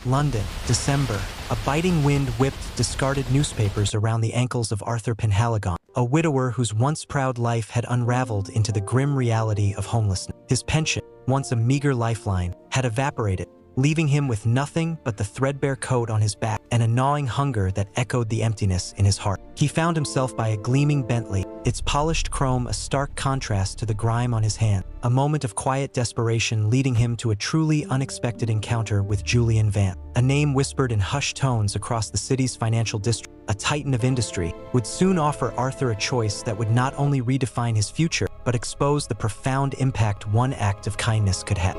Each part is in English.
London, December. A biting wind whipped discarded newspapers around the ankles of Arthur Penhaligon, a widower whose once proud life had unraveled into the grim reality of homelessness. His pension, once a meager lifeline, had evaporated, leaving him with nothing but the threadbare coat on his back and a gnawing hunger that echoed the emptiness in his heart. He found himself by a gleaming Bentley, its polished chrome a stark contrast to the grime on his hand, a moment of quiet desperation leading him to a truly unexpected encounter with Julian Vance. A name whispered in hushed tones across the city's financial district, a titan of industry, would soon offer Arthur a choice that would not only redefine his future, but expose the profound impact one act of kindness could have.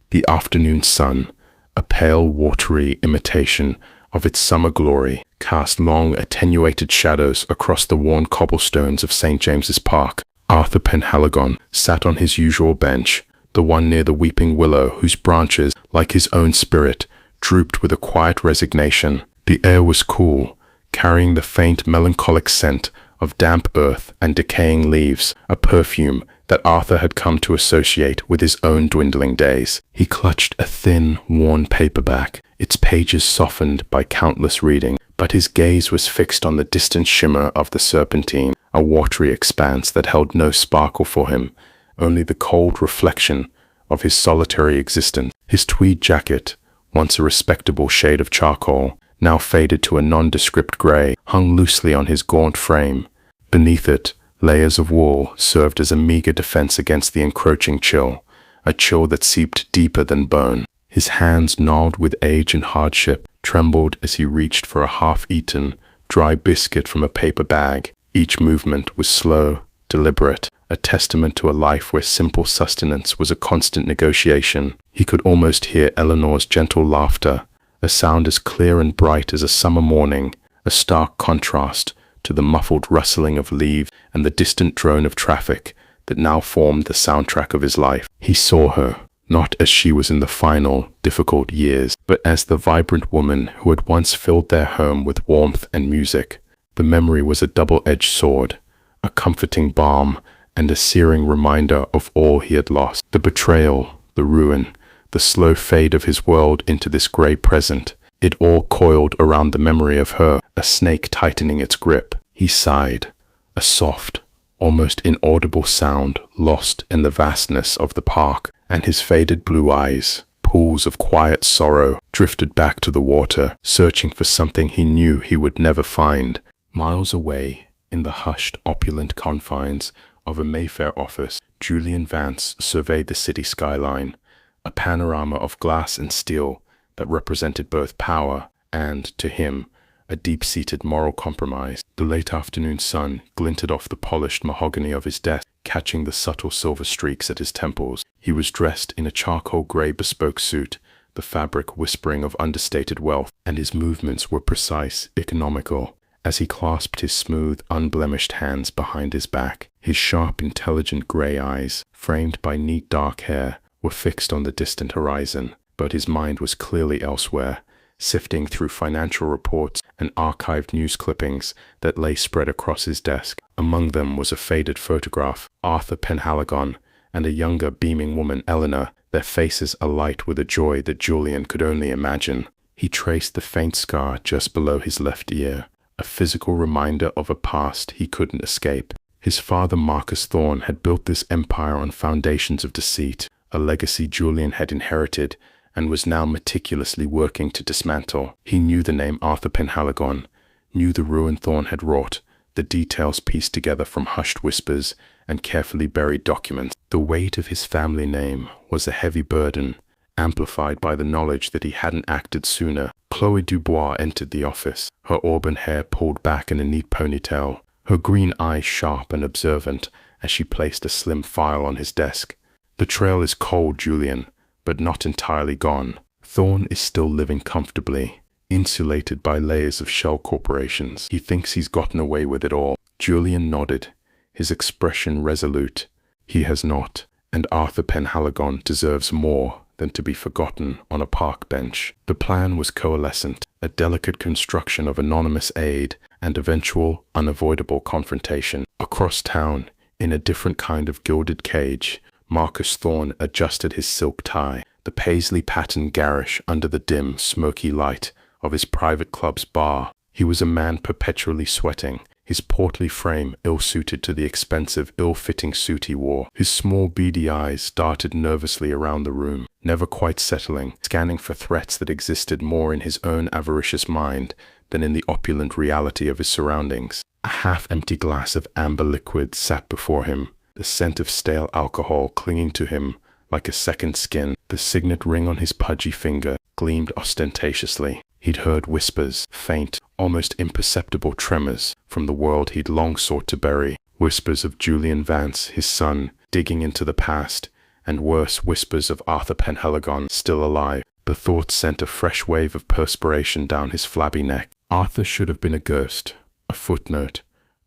The afternoon sun, a pale, watery imitation of its summer glory, cast long, attenuated shadows across the worn cobblestones of St. James's Park. Arthur Penhaligon sat on his usual bench, the one near the weeping willow whose branches, like his own spirit, drooped with a quiet resignation. The air was cool, carrying the faint, melancholic scent of damp earth and decaying leaves, a perfume that Arthur had come to associate with his own dwindling days. He clutched a thin, worn paperback, its pages softened by countless reading, but his gaze was fixed on the distant shimmer of the Serpentine, a watery expanse that held no sparkle for him, only the cold reflection of his solitary existence. His tweed jacket, once a respectable shade of charcoal, now faded to a nondescript gray, hung loosely on his gaunt frame. Beneath it, layers of wool served as a meager defense against the encroaching chill, a chill that seeped deeper than bone. His hands, gnarled with age and hardship, trembled as he reached for a half-eaten, dry biscuit from a paper bag. Each movement was slow, deliberate, a testament to a life where simple sustenance was a constant negotiation. He could almost hear Eleanor's gentle laughter, a sound as clear and bright as a summer morning, a stark contrast to the muffled rustling of leaves and the distant drone of traffic that now formed the soundtrack of his life. He saw her, not as she was in the final, difficult years, but as the vibrant woman who had once filled their home with warmth and music. The memory was a double-edged sword, a comforting balm, and a searing reminder of all he had lost. The betrayal, the ruin, the slow fade of his world into this grey present. It all coiled around the memory of her, a snake tightening its grip. He sighed, a soft, almost inaudible sound lost in the vastness of the park, and his faded blue eyes, pools of quiet sorrow, drifted back to the water, searching for something he knew he would never find. Miles away, in the hushed, opulent confines of a Mayfair office, Julian Vance surveyed the city skyline, a panorama of glass and steel that represented both power and, to him, a deep-seated moral compromise. The late afternoon sun glinted off the polished mahogany of his desk, catching the subtle silver streaks at his temples. He was dressed in a charcoal grey bespoke suit, the fabric whispering of understated wealth, and his movements were precise, economical, as he clasped his smooth, unblemished hands behind his back. His sharp, intelligent grey eyes, framed by neat dark hair, were fixed on the distant horizon, but his mind was clearly elsewhere, sifting through financial reports and archived news clippings that lay spread across his desk. Among them was a faded photograph, Arthur Penhaligon, and a younger, beaming woman, Eleanor, their faces alight with a joy that Julian could only imagine. He traced the faint scar just below his left ear, a physical reminder of a past he couldn't escape. His father, Marcus Thorne, had built this empire on foundations of deceit, a legacy Julian had inherited and was now meticulously working to dismantle. He knew the name Arthur Penhaligon, knew the ruin Thorne had wrought, the details pieced together from hushed whispers and carefully buried documents. The weight of his family name was a heavy burden, amplified by the knowledge that he hadn't acted sooner. Chloe Dubois entered the office, her auburn hair pulled back in a neat ponytail, her green eyes sharp and observant as she placed a slim file on his desk. "The trail is cold, Julian, but not entirely gone. Thorne is still living comfortably, insulated by layers of shell corporations. He thinks he's gotten away with it all." Julian nodded, his expression resolute. He has not, and Arthur Penhaligon deserves more than to be forgotten on a park bench. The plan was coalescent, a delicate construction of anonymous aid and eventual, unavoidable confrontation. Across town, in a different kind of gilded cage, Marcus Thorne adjusted his silk tie, the paisley patterned garish under the dim, smoky light of his private club's bar. He was a man perpetually sweating, his portly frame ill-suited to the expensive, ill-fitting suit he wore. His small beady eyes darted nervously around the room, never quite settling, scanning for threats that existed more in his own avaricious mind than in the opulent reality of his surroundings. A half-empty glass of amber liquid sat before him, the scent of stale alcohol clinging to him like a second skin. The signet ring on his pudgy finger gleamed ostentatiously. He'd heard whispers, faint, almost imperceptible tremors from the world he'd long sought to bury. Whispers of Julian Vance, his son, digging into the past, and worse, whispers of Arthur Penhaligon, still alive. The thought sent a fresh wave of perspiration down his flabby neck. Arthur should have been a ghost, a footnote,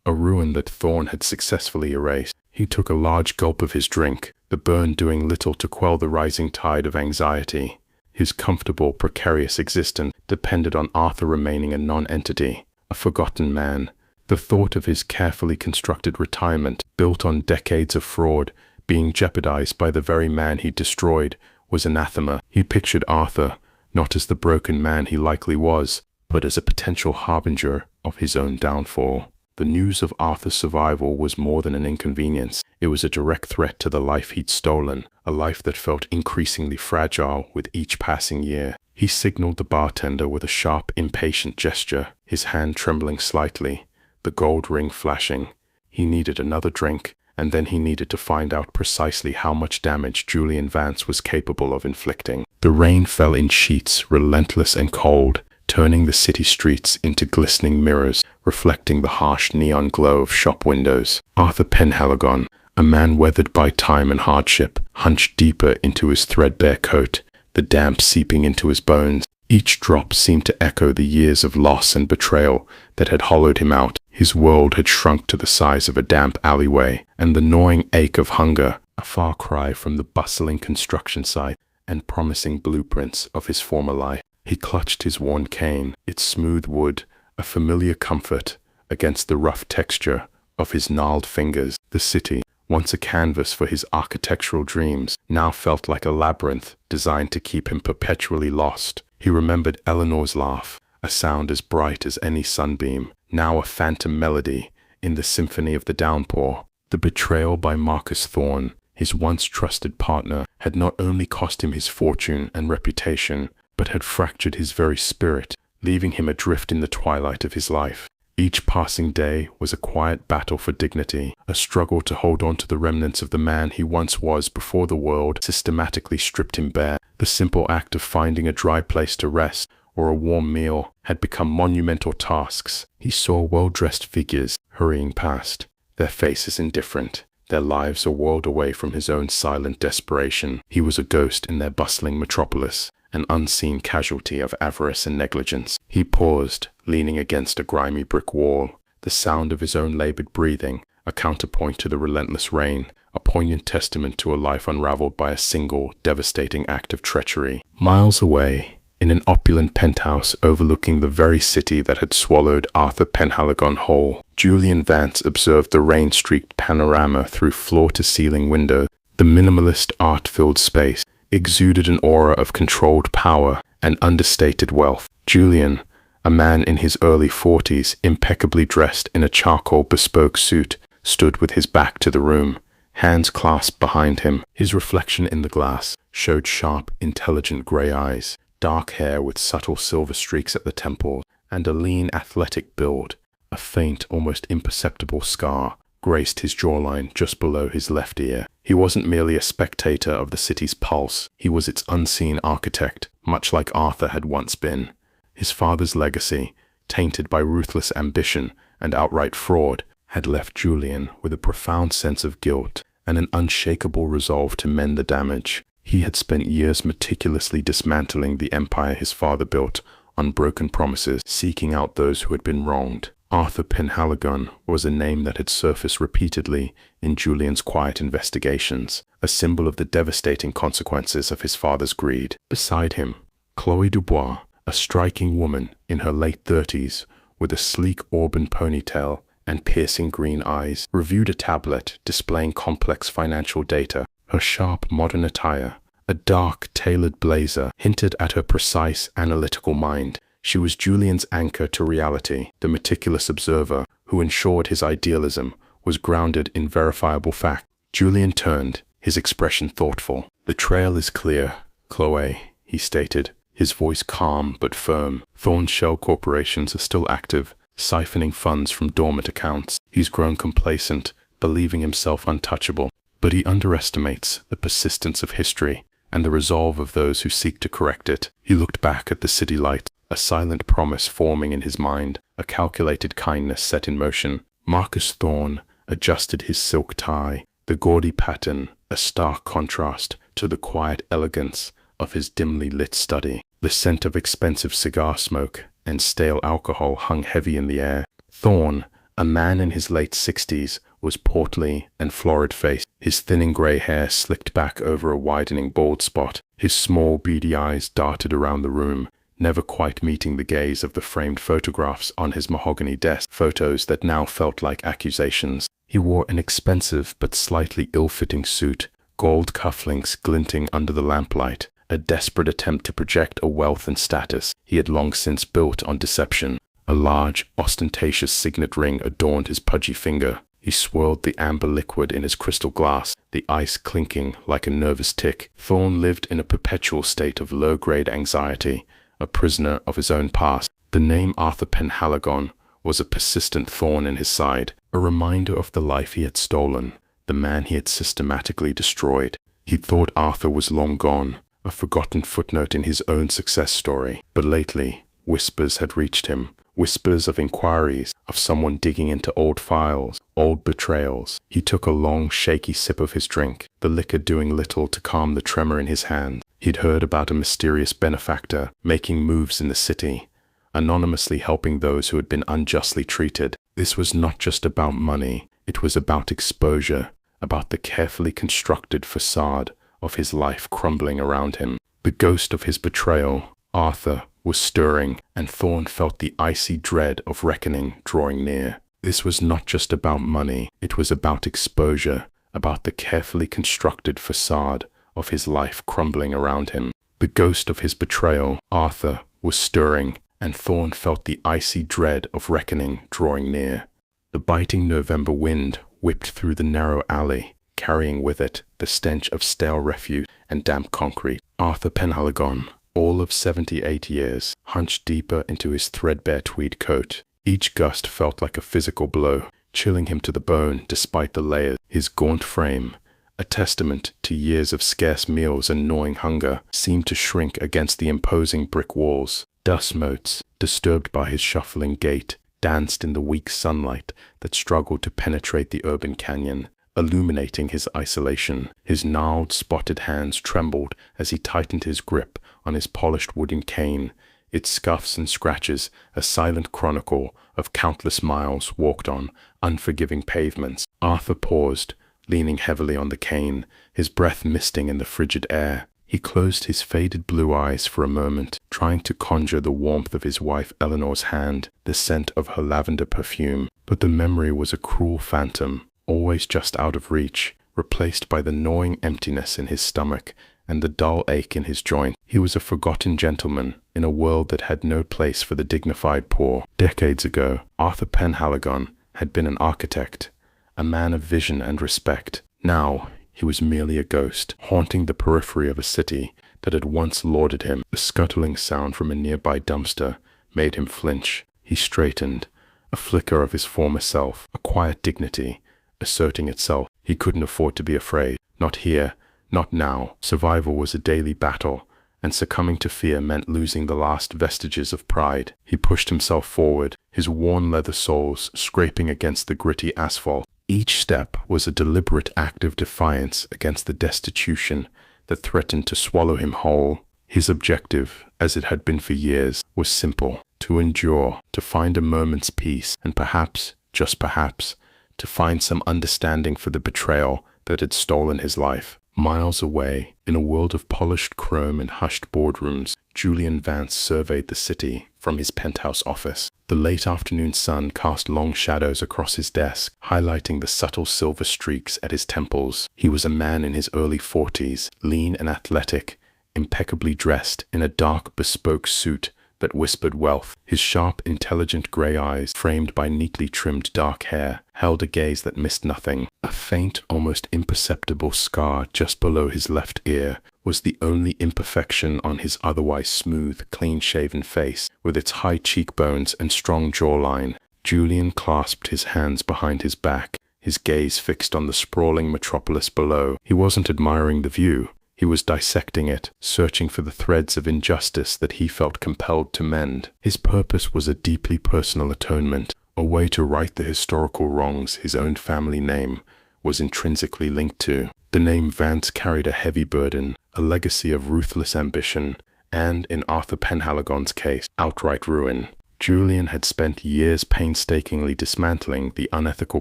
a ruin that Thorn had successfully erased. He took a large gulp of his drink, the burn doing little to quell the rising tide of anxiety. His comfortable, precarious existence depended on Arthur remaining a non-entity, a forgotten man. The thought of his carefully constructed retirement, built on decades of fraud, being jeopardized by the very man he destroyed, was anathema. He pictured Arthur, not as the broken man he likely was, but as a potential harbinger of his own downfall. The news of Arthur's survival was more than an inconvenience. It was a direct threat to the life he'd stolen, a life that felt increasingly fragile with each passing year. He signaled the bartender with a sharp, impatient gesture, his hand trembling slightly, the gold ring flashing. He needed another drink, and then he needed to find out precisely how much damage Julian Vance was capable of inflicting. The rain fell in sheets, relentless and cold, turning the city streets into glistening mirrors, reflecting the harsh neon glow of shop windows. Arthur Penhaligon, a man weathered by time and hardship, hunched deeper into his threadbare coat, the damp seeping into his bones. Each drop seemed to echo the years of loss and betrayal that had hollowed him out. His world had shrunk to the size of a damp alleyway, and the gnawing ache of hunger, a far cry from the bustling construction site and promising blueprints of his former life. He clutched his worn cane, its smooth wood, a familiar comfort, against the rough texture of his gnarled fingers. The city, once a canvas for his architectural dreams, now felt like a labyrinth designed to keep him perpetually lost. He remembered Eleanor's laugh, a sound as bright as any sunbeam, now a phantom melody in the symphony of the downpour. The betrayal by Marcus Thorn, his once trusted partner, had not only cost him his fortune and reputation, but had fractured his very spirit, leaving him adrift in the twilight of his life. Each passing day was a quiet battle for dignity, a struggle to hold on to the remnants of the man he once was before the world systematically stripped him bare. The simple act of finding a dry place to rest or a warm meal had become monumental tasks. He saw well-dressed figures hurrying past, their faces indifferent, their lives a world away from his own silent desperation. He was a ghost in their bustling metropolis, an unseen casualty of avarice and negligence. He paused, leaning against a grimy brick wall, the sound of his own labored breathing, a counterpoint to the relentless rain, a poignant testament to a life unraveled by a single, devastating act of treachery. Miles away, in an opulent penthouse overlooking the very city that had swallowed Arthur Penhaligon whole, Julian Vance observed the rain-streaked panorama through floor-to-ceiling windows. The minimalist, art-filled space exuded an aura of controlled power and understated wealth. Julian, a man in his early 40s, impeccably dressed in a charcoal bespoke suit, stood with his back to the room, hands clasped behind him. His reflection in the glass showed sharp, intelligent gray eyes, dark hair with subtle silver streaks at the temples, and a lean, athletic build. A faint, almost imperceptible scar graced his jawline just below his left ear. He wasn't merely a spectator of the city's pulse, he was its unseen architect, much like Arthur had once been. His father's legacy, tainted by ruthless ambition and outright fraud, had left Julian with a profound sense of guilt and an unshakable resolve to mend the damage. He had spent years meticulously dismantling the empire his father built on broken promises, seeking out those who had been wronged. Arthur Penhaligon was a name that had surfaced repeatedly in Julian's quiet investigations, a symbol of the devastating consequences of his father's greed. Beside him, Chloe Dubois, a striking woman in her late 30s with a sleek auburn ponytail and piercing green eyes, reviewed a tablet displaying complex financial data. Her sharp, modern attire, A dark, tailored blazer hinted at her precise, analytical mind. She was Julian's anchor to reality, the meticulous observer who ensured his idealism was grounded in verifiable fact. Julian turned, his expression thoughtful. "The trail is clear, Chloe," he stated, his voice calm but firm. "Thorn shell corporations are still active, siphoning funds from dormant accounts. He's grown complacent, believing himself untouchable. But he underestimates the persistence of history and the resolve of those who seek to correct it." He looked back at the city lights, a silent promise forming in his mind, a calculated kindness set in motion. Marcus Thorn adjusted his silk tie, the gaudy pattern a stark contrast to the quiet elegance of his dimly lit study. The scent of expensive cigar smoke and stale alcohol hung heavy in the air. Thorn, a man in his late 60s, was portly and florid-faced, his thinning grey hair slicked back over a widening bald spot. His small, beady eyes darted around the room, never quite meeting the gaze of the framed photographs on his mahogany desk, photos that now felt like accusations. He wore an expensive but slightly ill-fitting suit, gold cufflinks glinting under the lamplight, a desperate attempt to project a wealth and status he had long since built on deception. A large, ostentatious signet ring adorned his pudgy finger. He swirled the amber liquid in his crystal glass, the ice clinking like a nervous tick. Thorn lived in a perpetual state of low-grade anxiety, a prisoner of his own past. The name Arthur Penhaligon was a persistent thorn in his side, a reminder of the life he had stolen, the man he had systematically destroyed. He thought Arthur was long gone, a forgotten footnote in his own success story. But lately, whispers had reached him, whispers of inquiries, of someone digging into old files, old betrayals. He took a long, shaky sip of his drink, the liquor doing little to calm the tremor in his hand. He'd heard about a mysterious benefactor making moves in the city, anonymously helping those who had been unjustly treated. This was not just about money, it was about exposure, about the carefully constructed facade of his life crumbling around him. The ghost of his betrayal, Arthur, was stirring, and Thorn felt the icy dread of reckoning drawing near. This was not just about money, it was about exposure, about the carefully constructed facade of his life crumbling around him. The ghost of his betrayal, Arthur, was stirring, and Thorn felt the icy dread of reckoning drawing near. The biting November wind whipped through the narrow alley, carrying with it the stench of stale refuse and damp concrete. Arthur Penhaligon, all of 78 years, hunched deeper into his threadbare tweed coat. Each gust felt like a physical blow, chilling him to the bone despite the layers. His gaunt frame, a testament to years of scarce meals and gnawing hunger, seemed to shrink against the imposing brick walls. Dust motes, disturbed by his shuffling gait, danced in the weak sunlight that struggled to penetrate the urban canyon, illuminating his isolation. His gnarled, spotted hands trembled as he tightened his grip on his polished wooden cane, its scuffs and scratches a silent chronicle of countless miles walked on unforgiving pavements. Arthur paused, leaning heavily on the cane, his breath misting in the frigid air. He closed his faded blue eyes for a moment, trying to conjure the warmth of his wife Eleanor's hand, the scent of her lavender perfume. But the memory was a cruel phantom, always just out of reach, replaced by the gnawing emptiness in his stomach and the dull ache in his joint. He was a forgotten gentleman in a world that had no place for the dignified poor. Decades ago, Arthur Penhaligon had been an architect, a man of vision and respect. Now, he was merely a ghost, haunting the periphery of a city that had once lauded him. The scuttling sound from a nearby dumpster made him flinch. He straightened, a flicker of his former self, a quiet dignity, asserting itself. He couldn't afford to be afraid. Not here, not now. Survival was a daily battle, and succumbing to fear meant losing the last vestiges of pride. He pushed himself forward, his worn leather soles scraping against the gritty asphalt. Each step was a deliberate act of defiance against the destitution that threatened to swallow him whole. His objective, as it had been for years, was simple: to endure, to find a moment's peace, and perhaps, just perhaps, to find some understanding for the betrayal that had stolen his life. Miles away, in a world of polished chrome and hushed boardrooms, Julian Vance surveyed the city, from his penthouse office. The late afternoon sun cast long shadows across his desk, highlighting the subtle silver streaks at his temples. He was a man in his early 40s, lean and athletic, impeccably dressed in a dark, bespoke suit that whispered wealth. His sharp, intelligent gray eyes, framed by neatly trimmed dark hair, held a gaze that missed nothing. A faint, almost imperceptible scar just below his left ear was the only imperfection on his otherwise smooth, clean-shaven face, with its high cheekbones and strong jawline. Julian clasped his hands behind his back, his gaze fixed on the sprawling metropolis below. He wasn't admiring the view. He was dissecting it, searching for the threads of injustice that he felt compelled to mend. His purpose was a deeply personal atonement, a way to right the historical wrongs his own family name was intrinsically linked to. The name Vance carried a heavy burden, a legacy of ruthless ambition, and, in Arthur Penhaligon's case, outright ruin. Julian had spent years painstakingly dismantling the unethical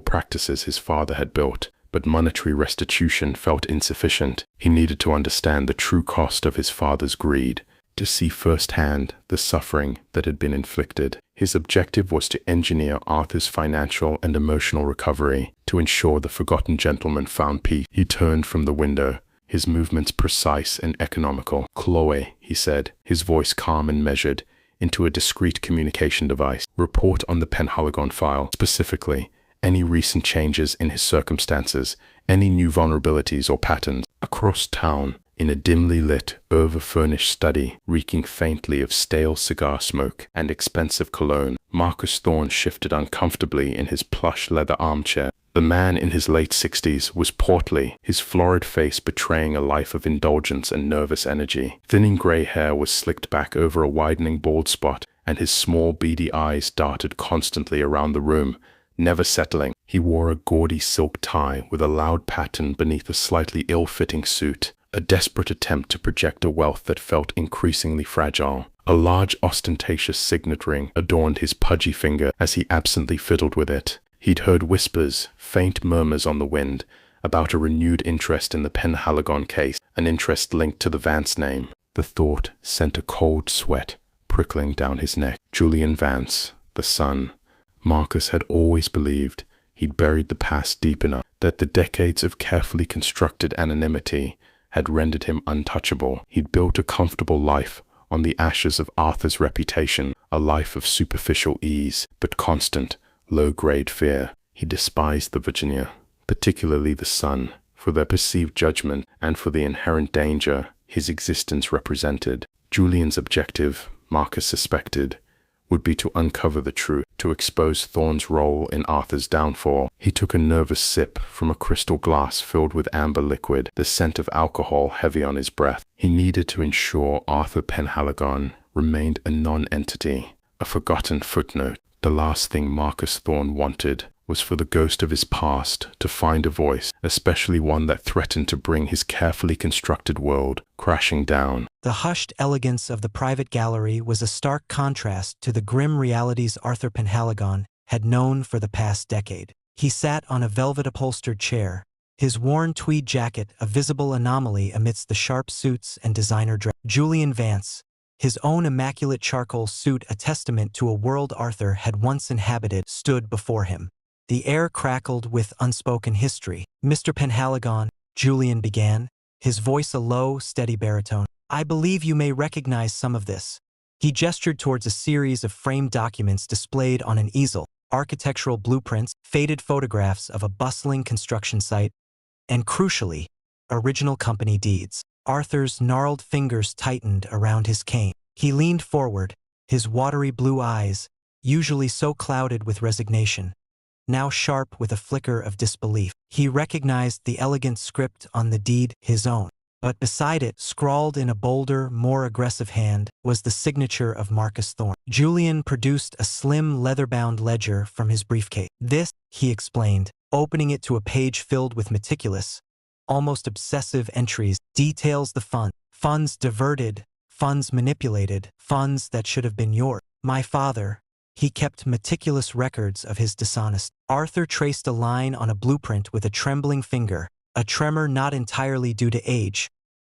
practices his father had built, but monetary restitution felt insufficient. He needed to understand the true cost of his father's greed, to see firsthand the suffering that had been inflicted. His objective was to engineer Arthur's financial and emotional recovery, to ensure the forgotten gentleman found peace. He turned from the window, his movements precise and economical. "Chloe," he said, his voice calm and measured, into a discreet communication device. "Report on the Penhaligon file, specifically any recent changes in his circumstances, any new vulnerabilities or patterns." Across town, in a dimly lit, over-furnished study, reeking faintly of stale cigar smoke and expensive cologne, Marcus Thorne shifted uncomfortably in his plush leather armchair. The man in his late 60s was portly, his florid face betraying a life of indulgence and nervous energy. Thinning gray hair was slicked back over a widening bald spot, and his small, beady eyes darted constantly around the room, never settling. He wore a gaudy silk tie with a loud pattern beneath a slightly ill-fitting suit, a desperate attempt to project a wealth that felt increasingly fragile. A large, ostentatious signet ring adorned his pudgy finger as he absently fiddled with it. He'd heard whispers, faint murmurs on the wind, about a renewed interest in the Penhaligon case, an interest linked to the Vance name. The thought sent a cold sweat prickling down his neck. Julian Vance, the son. Marcus had always believed he'd buried the past deep enough, that the decades of carefully constructed anonymity had rendered him untouchable. He'd built a comfortable life on the ashes of Arthur's reputation, a life of superficial ease, but constant, low-grade fear. He despised the Virginia, particularly the son, for their perceived judgment and for the inherent danger his existence represented. Julian's objective, Marcus suspected, would be to uncover the truth, to expose Thorne's role in Arthur's downfall. He took a nervous sip from a crystal glass filled with amber liquid, the scent of alcohol heavy on his breath. He needed to ensure Arthur Penhaligon remained a non-entity, a forgotten footnote. The last thing Marcus Thorne wanted was for the ghost of his past to find a voice, especially one that threatened to bring his carefully constructed world crashing down. The hushed elegance of the private gallery was a stark contrast to the grim realities Arthur Penhaligon had known for the past decade. He sat on a velvet-upholstered chair, his worn tweed jacket a visible anomaly amidst the sharp suits and designer dress. Julian Vance, his own immaculate charcoal suit a testament to a world Arthur had once inhabited, stood before him. The air crackled with unspoken history. "Mr. Penhaligon," Julian began, his voice a low, steady baritone. "I believe you may recognize some of this." He gestured towards a series of framed documents displayed on an easel, architectural blueprints, faded photographs of a bustling construction site, and crucially, original company deeds. Arthur's gnarled fingers tightened around his cane. He leaned forward, his watery blue eyes, usually so clouded with resignation, now sharp with a flicker of disbelief. He recognized the elegant script on the deed, his own. But beside it, scrawled in a bolder, more aggressive hand, was the signature of Marcus Thorne. Julian produced a slim, leather-bound ledger from his briefcase. "This," he explained, opening it to a page filled with meticulous, almost obsessive entries, "details the funds diverted, funds manipulated, funds that should have been yours. My father, he kept meticulous records of his dishonesty." Arthur traced a line on a blueprint with a trembling finger, a tremor not entirely due to age,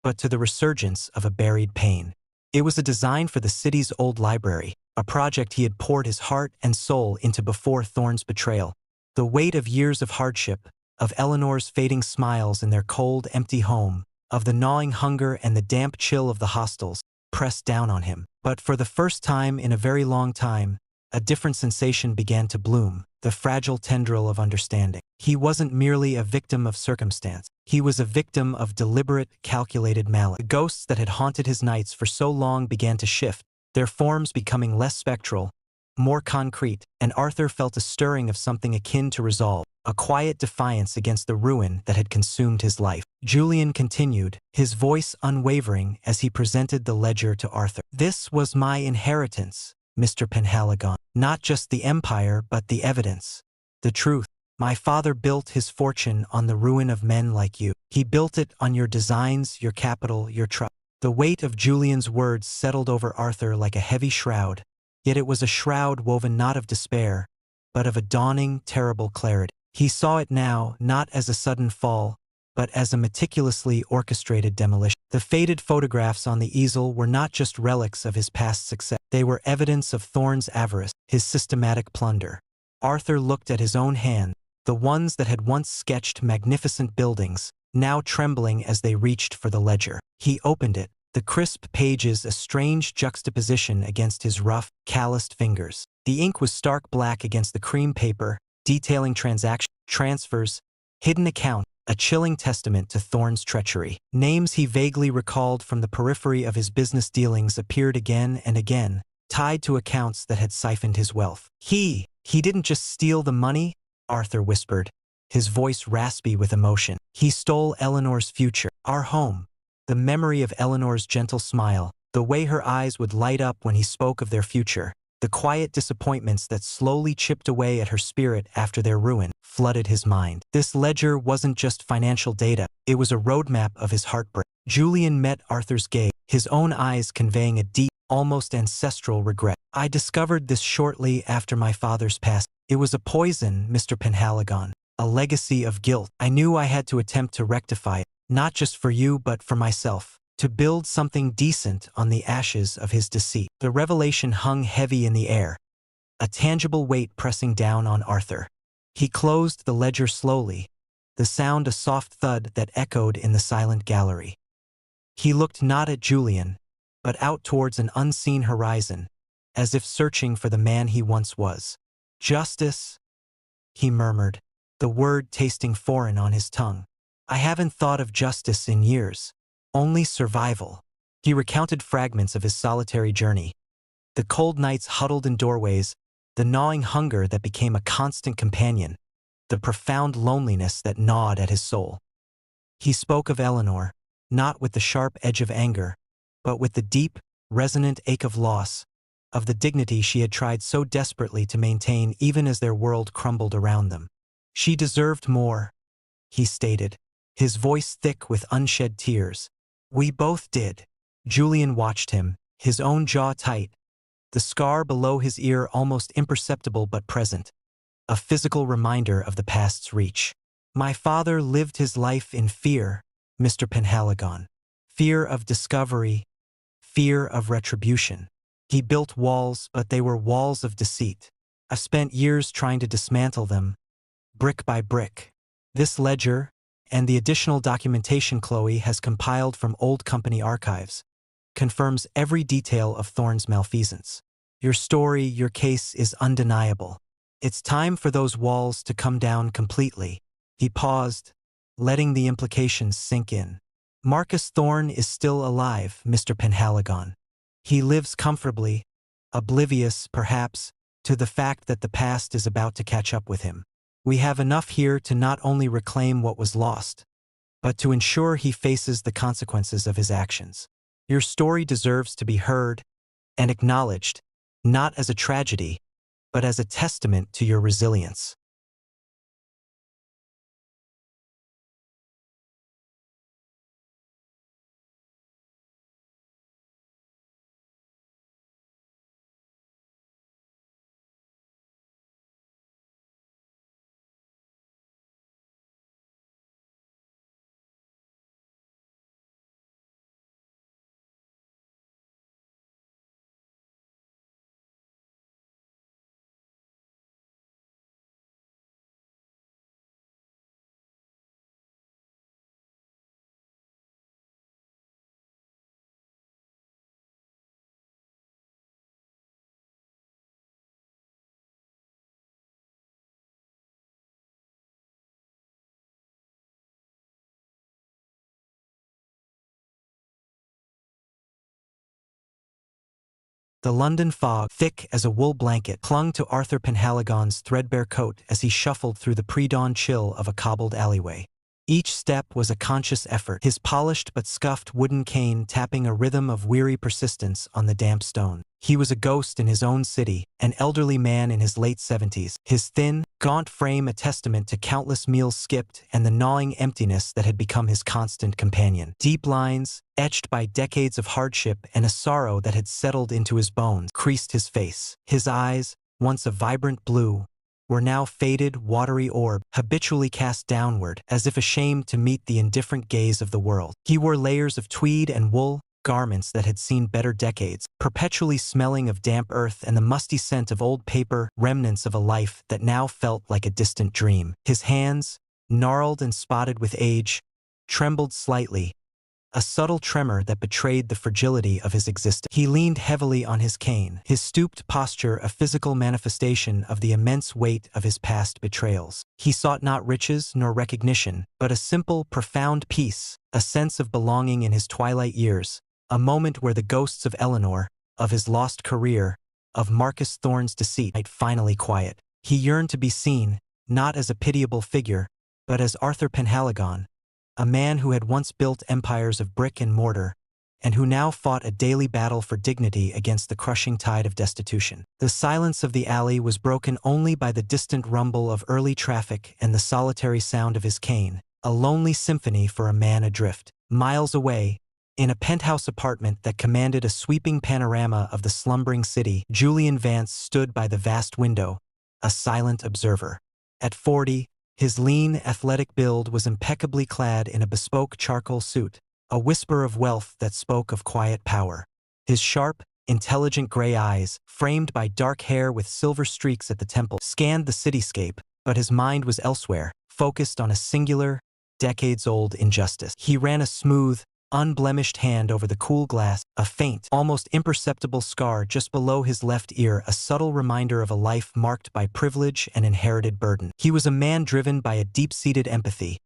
but to the resurgence of a buried pain. It was a design for the city's old library, a project he had poured his heart and soul into before Thorne's betrayal. The weight of years of hardship, of Eleanor's fading smiles in their cold, empty home, of the gnawing hunger and the damp chill of the hostels, pressed down on him. But for the first time in a very long time, a different sensation began to bloom, the fragile tendril of understanding. He wasn't merely a victim of circumstance. He was a victim of deliberate, calculated malice. The ghosts that had haunted his nights for so long began to shift, their forms becoming less spectral, more concrete, and Arthur felt a stirring of something akin to resolve, a quiet defiance against the ruin that had consumed his life. Julian continued, his voice unwavering as he presented the ledger to Arthur. "This was my inheritance, Mr. Penhaligon. Not just the empire, but the evidence, the truth. My father built his fortune on the ruin of men like you. He built it on your designs, your capital, your trust." The weight of Julian's words settled over Arthur like a heavy shroud, yet it was a shroud woven not of despair, but of a dawning, terrible clarity. He saw it now not as a sudden fall, but as a meticulously orchestrated demolition. The faded photographs on the easel were not just relics of his past success. They were evidence of Thorne's avarice, his systematic plunder. Arthur looked at his own hand, the ones that had once sketched magnificent buildings, now trembling as they reached for the ledger. He opened it, the crisp pages a strange juxtaposition against his rough, calloused fingers. The ink was stark black against the cream paper, detailing transactions, transfers, hidden accounts, a chilling testament to Thorne's treachery. Names he vaguely recalled from the periphery of his business dealings appeared again and again, tied to accounts that had siphoned his wealth. He didn't just steal the money, Arthur whispered, his voice raspy with emotion. He stole Eleanor's future, our home. The memory of Eleanor's gentle smile, the way her eyes would light up when he spoke of their future, the quiet disappointments that slowly chipped away at her spirit after their ruin, flooded his mind. This ledger wasn't just financial data, it was a roadmap of his heartbreak. Julian met Arthur's gaze, his own eyes conveying a deep, almost ancestral regret. "I discovered this shortly after my father's passing. It was a poison, Mr. Penhaligon, a legacy of guilt. I knew I had to attempt to rectify it, not just for you but for myself, to build something decent on the ashes of his deceit." The revelation hung heavy in the air, a tangible weight pressing down on Arthur. He closed the ledger slowly, the sound a soft thud that echoed in the silent gallery. He looked not at Julian, but out towards an unseen horizon, as if searching for the man he once was. "Justice," he murmured, the word tasting foreign on his tongue. "I haven't thought of justice in years. Only survival." He recounted fragments of his solitary journey. The cold nights huddled in doorways, the gnawing hunger that became a constant companion, the profound loneliness that gnawed at his soul. He spoke of Eleanor, not with the sharp edge of anger, but with the deep, resonant ache of loss, of the dignity she had tried so desperately to maintain even as their world crumbled around them. "She deserved more," he stated, his voice thick with unshed tears. "We both did." Julian watched him, his own jaw tight, the scar below his ear almost imperceptible but present, a physical reminder of the past's reach. "My father lived his life in fear, Mr. Penhaligon. Fear of discovery, fear of retribution. He built walls, but they were walls of deceit. I've spent years trying to dismantle them, brick by brick. This ledger, and the additional documentation Chloe has compiled from old company archives, confirms every detail of Thorne's malfeasance. Your story, your case is undeniable. It's time for those walls to come down completely." He paused, letting the implications sink in. "Marcus Thorne is still alive, Mr. Penhaligon. He lives comfortably, oblivious, perhaps, to the fact that the past is about to catch up with him. We have enough here to not only reclaim what was lost, but to ensure he faces the consequences of his actions. Your story deserves to be heard and acknowledged, not as a tragedy, but as a testament to your resilience." The London fog, thick as a wool blanket, clung to Arthur Penhaligon's threadbare coat as he shuffled through the pre-dawn chill of a cobbled alleyway. Each step was a conscious effort, his polished but scuffed wooden cane tapping a rhythm of weary persistence on the damp stone. He was a ghost in his own city, an elderly man in his late 70s, his thin, gaunt frame a testament to countless meals skipped and the gnawing emptiness that had become his constant companion. Deep lines, etched by decades of hardship and a sorrow that had settled into his bones, creased his face. His eyes, once a vibrant blue, were now faded, watery orb, habitually cast downward, as if ashamed to meet the indifferent gaze of the world. He wore layers of tweed and wool, garments that had seen better decades, perpetually smelling of damp earth and the musty scent of old paper, remnants of a life that now felt like a distant dream. His hands, gnarled and spotted with age, trembled slightly, a subtle tremor that betrayed the fragility of his existence. He leaned heavily on his cane, his stooped posture a physical manifestation of the immense weight of his past betrayals. He sought not riches nor recognition, but a simple, profound peace, a sense of belonging in his twilight years, a moment where the ghosts of Eleanor, of his lost career, of Marcus Thorne's deceit might finally quiet. He yearned to be seen, not as a pitiable figure, but as Arthur Penhaligon, a man who had once built empires of brick and mortar, and who now fought a daily battle for dignity against the crushing tide of destitution. The silence of the alley was broken only by the distant rumble of early traffic and the solitary sound of his cane, a lonely symphony for a man adrift. Miles away, in a penthouse apartment that commanded a sweeping panorama of the slumbering city, Julian Vance stood by the vast window, a silent observer. At 40, his lean, athletic build was impeccably clad in a bespoke charcoal suit, a whisper of wealth that spoke of quiet power. His sharp, intelligent gray eyes, framed by dark hair with silver streaks at the temple, scanned the cityscape, but his mind was elsewhere, focused on a singular, decades-old injustice. He ran a smooth, unblemished hand over the cool glass, a faint, almost imperceptible scar just below his left ear, a subtle reminder of a life marked by privilege and inherited burden. He was a man driven by a deep-seated empathy,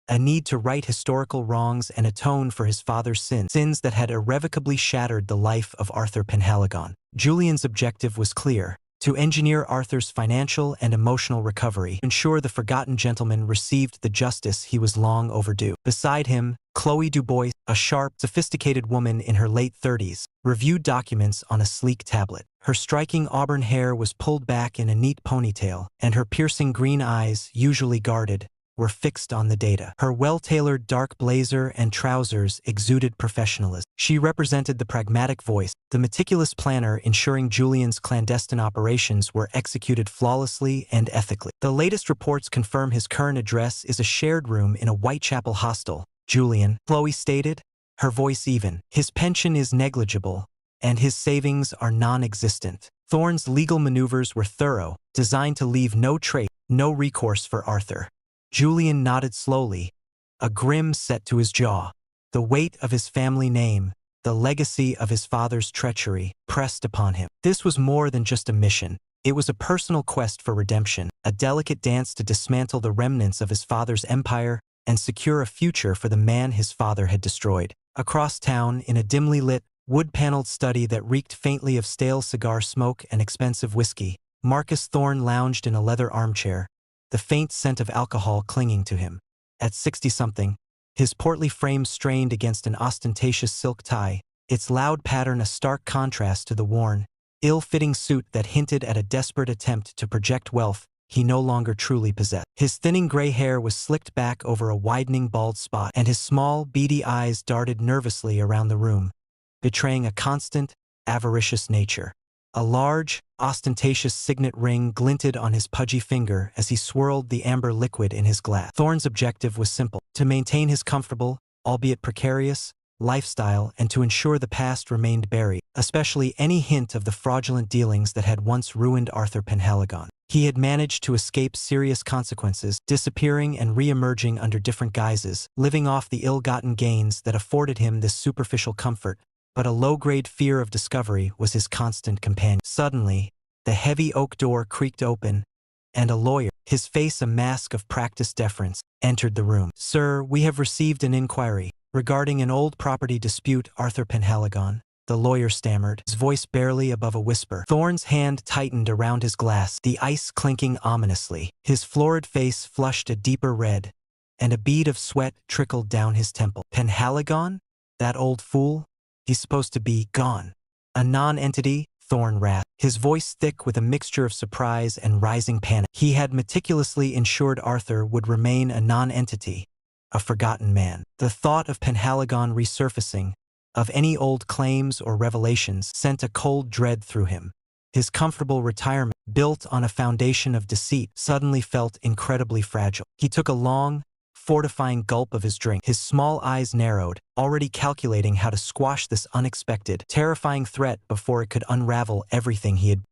a need to right historical wrongs and atone for his father's sins that had irrevocably shattered the life of Arthur Penhaligon. Julian's objective was clear: to engineer Arthur's financial and emotional recovery, ensure the forgotten gentleman received the justice he was long overdue. Beside him, Chloe Dubois, a sharp, sophisticated woman in her late 30s, reviewed documents on a sleek tablet. Her striking auburn hair was pulled back in a neat ponytail, and her piercing green eyes, usually guarded, were fixed on the data. Her well-tailored dark blazer and trousers exuded professionalism. She represented the pragmatic voice, the meticulous planner ensuring Julian's clandestine operations were executed flawlessly and ethically. The latest reports confirm his current address is a shared room in a Whitechapel hostel. Julian, Chloe stated, her voice even. His pension is negligible, and his savings are non-existent. Thorne's legal maneuvers were thorough, designed to leave no trace, no recourse for Arthur. Julian nodded slowly, a grin set to his jaw. The weight of his family name, the legacy of his father's treachery, pressed upon him. This was more than just a mission. It was a personal quest for redemption, a delicate dance to dismantle the remnants of his father's empire and secure a future for the man his father had destroyed. Across town, in a dimly lit, wood-paneled study that reeked faintly of stale cigar smoke and expensive whiskey, Marcus Thorne lounged in a leather armchair, the faint scent of alcohol clinging to him. At 60-something, his portly frame strained against an ostentatious silk tie, its loud pattern a stark contrast to the worn, ill-fitting suit that hinted at a desperate attempt to project wealth he no longer truly possessed. His thinning gray hair was slicked back over a widening bald spot, and his small, beady eyes darted nervously around the room, betraying a constant, avaricious nature. A large, ostentatious signet ring glinted on his pudgy finger as he swirled the amber liquid in his glass. Thorne's objective was simple: to maintain his comfortable, albeit precarious, lifestyle and to ensure the past remained buried, especially any hint of the fraudulent dealings that had once ruined Arthur Penhaligon. He had managed to escape serious consequences, disappearing and re-emerging under different guises, living off the ill-gotten gains that afforded him this superficial comfort, but a low-grade fear of discovery was his constant companion. Suddenly, the heavy oak door creaked open, and a lawyer, his face a mask of practiced deference, entered the room. "Sir, we have received an inquiry regarding an old property dispute, Arthur Penhaligon." the lawyer stammered, his voice barely above a whisper. Thorne's hand tightened around his glass, the ice clinking ominously. His florid face flushed a deeper red, and a bead of sweat trickled down his temple. Penhaligon? That old fool? He's supposed to be gone. A non-entity? Thorne rasped, his voice thick with a mixture of surprise and rising panic. He had meticulously ensured Arthur would remain a non-entity, a forgotten man. The thought of Penhaligon resurfacing, of any old claims or revelations, sent a cold dread through him. His comfortable retirement, built on a foundation of deceit, suddenly felt incredibly fragile. He took a long, fortifying gulp of his drink. His small eyes narrowed, already calculating how to squash this unexpected, terrifying threat before it could unravel everything he had